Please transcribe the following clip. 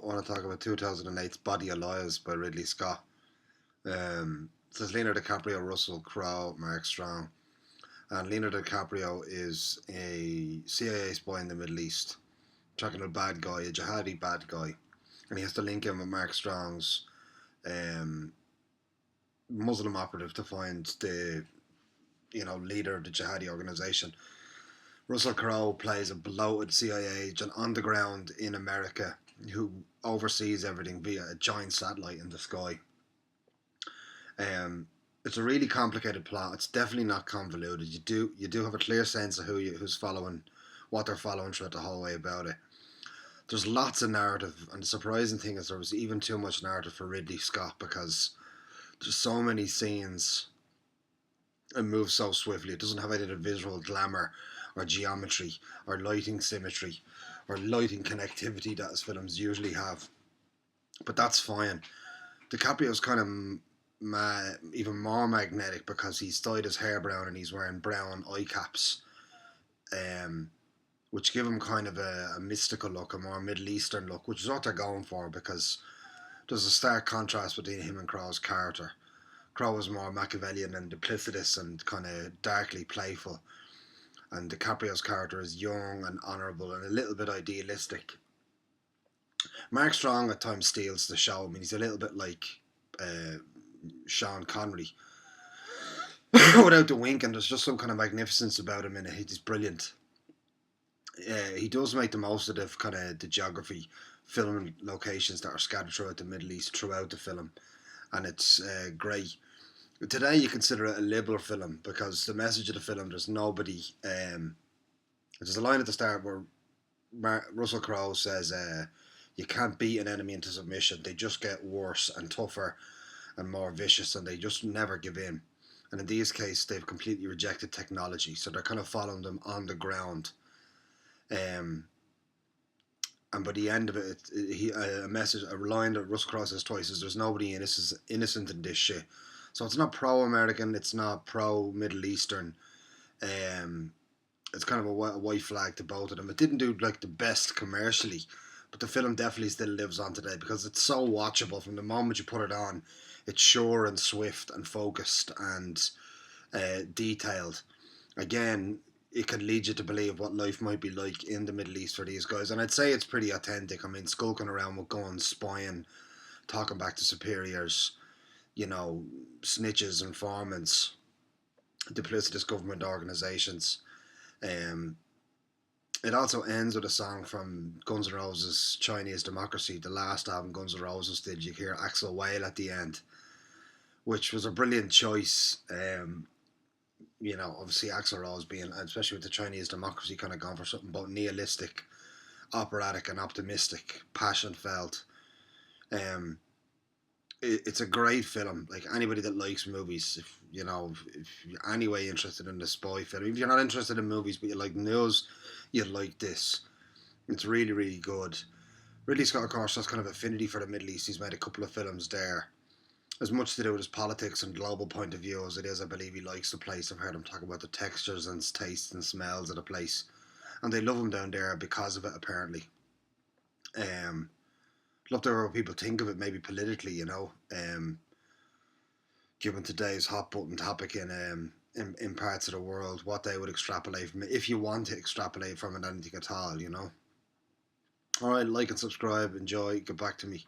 want to talk about 2008's Body of Lies by Ridley Scott. So it's Leonardo DiCaprio, Russell Crowe, Mark Strong. And Leonardo DiCaprio is a CIA spy in the Middle East, tracking a bad guy, a jihadi bad guy. And he has to link him with Mark Strong's um, Muslim operative to find the leader of the jihadi organization. Russell Crowe plays a bloated CIA agent on the ground in America who oversees everything via a giant satellite in the sky. Um, it's a really complicated plot. It's definitely not convoluted. You do have a clear sense of who's following, what they're following throughout the whole way about it. There's lots of narrative, and the surprising thing is there was even too much narrative for Ridley Scott because there's so many scenes and moves so swiftly. It doesn't have any of the visual glamour or geometry or lighting symmetry or lighting connectivity that his films usually have. But that's fine. DiCaprio's kind of even more magnetic because he's dyed his hair brown and he's wearing brown eye caps, which give him kind of a mystical look, a more Middle Eastern look, which is what they're going for because there's a stark contrast between him and Crowe's character. Crowe is more Machiavellian and duplicitous and kind of darkly playful, and DiCaprio's character is young and honourable and a little bit idealistic. Mark Strong at times steals the show. I mean, he's a little bit like Sean Connery without the wink, and there's just some kind of magnificence about him in it. He's brilliant. He does make the most of the geography, film locations that are scattered throughout the Middle East throughout the film, and it's great. Today you consider it a liberal film because the message of the film, there's nobody. There's a line at the start where Russell Crowe says, "You can't beat an enemy into submission. They just get worse and tougher and more vicious, and they just never give in." And in these cases, they've completely rejected technology, so they're kind of following them on the ground. And by the end of it, a line that Russell Crowe says twice is, "There's nobody innocent in this shit." So it's not pro-American, it's not pro-Middle Eastern. It's kind of a white flag to both of them. It didn't do like the best commercially, but the film definitely still lives on today because it's so watchable from the moment you put it on. It's sure and swift and focused and detailed. Again, it can lead you to believe what life might be like in the Middle East for these guys. And I'd say it's pretty authentic. I mean, skulking around with guns, spying, talking back to superiors, snitches, informants, duplicitous government organisations. It also ends with a song from Guns N' Roses' Chinese Democracy, the last album Guns N' Roses did. You hear Axl Whale at the end, which was a brilliant choice. Obviously Axl Rose being, especially with the Chinese Democracy, kind of gone for something both nihilistic, operatic and optimistic, passion felt. It's a great film. Like anybody that likes movies, if you're anyway interested in the spy film, if you're not interested in movies but you like news, you'll like this. It's really, really good. Ridley Scott, of course, has kind of affinity for the Middle East. He's made a couple of films there. As much to do with his politics and global point of view as it is, I believe he likes the place. I've heard him talk about the textures and tastes and smells of the place, and they love him down there because of it, apparently. Love to hear what people think of it, maybe politically, given today's hot button topic in parts of the world, what they would extrapolate from it, if you want to extrapolate from it anything at all. Alright, like and subscribe, enjoy, get back to me.